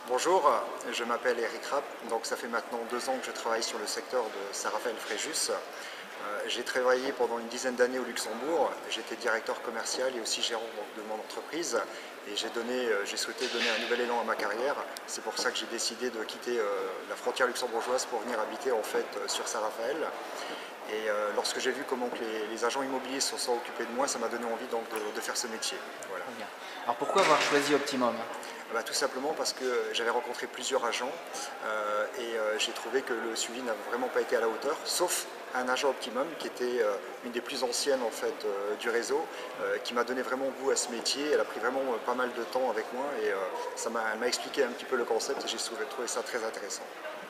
Bonjour, je m'appelle Eric Rapp, donc ça fait maintenant 2 ans que je travaille sur le secteur de Saint-Raphaël-Fréjus. J'ai travaillé pendant une dizaine d'années au Luxembourg, j'étais directeur commercial et aussi gérant de mon entreprise et j'ai souhaité donner un nouvel élan à ma carrière. C'est pour ça que j'ai décidé de quitter la frontière luxembourgeoise pour venir habiter en fait sur Saint-Raphaël. Et lorsque j'ai vu comment que les agents immobiliers se sont occupés de moi, ça m'a donné envie donc de faire ce métier. Voilà. Très bien. Alors pourquoi avoir choisi Optimum? Tout simplement parce que j'avais rencontré plusieurs agents j'ai trouvé que le suivi n'a vraiment pas été à la hauteur, sauf un agent Optimum qui était une des plus anciennes en fait, du réseau, qui m'a donné vraiment goût à ce métier. Elle a pris vraiment pas mal de temps avec moi et elle m'a expliqué un petit peu le concept et j'ai trouvé ça très intéressant.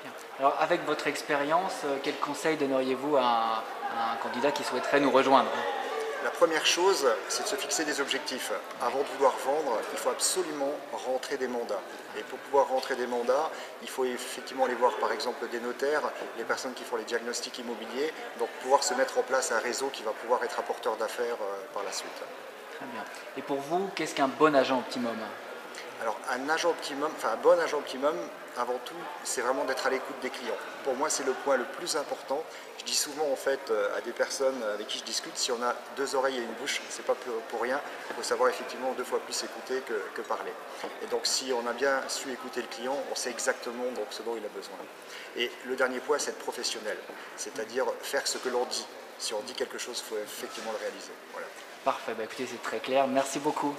Bien. Alors avec votre expérience, quel conseil donneriez-vous à un candidat qui souhaiterait nous rejoindre? La première chose, c'est de se fixer des objectifs. Avant de vouloir vendre, il faut absolument rentrer des mandats. Et pour pouvoir rentrer des mandats, il faut effectivement aller voir par exemple des notaires, les personnes qui font les diagnostics immobiliers, donc pouvoir se mettre en place un réseau qui va pouvoir être apporteur d'affaires par la suite. Très bien. Et pour vous, qu'est-ce qu'un bon agent Optimum? Alors un bon agent Optimum, avant tout, c'est vraiment d'être à l'écoute des clients. Pour moi, c'est le point le plus important. Je dis souvent en fait à des personnes avec qui je discute, si on a 2 oreilles et une bouche, c'est pas pour rien. Il faut savoir effectivement 2 fois plus écouter que parler. Et donc si on a bien su écouter le client, on sait exactement donc, ce dont il a besoin. Et le dernier point, c'est être professionnel, c'est-à-dire faire ce que l'on dit. Si on dit quelque chose, il faut effectivement le réaliser. Voilà. Parfait, écoutez, c'est très clair. Merci beaucoup.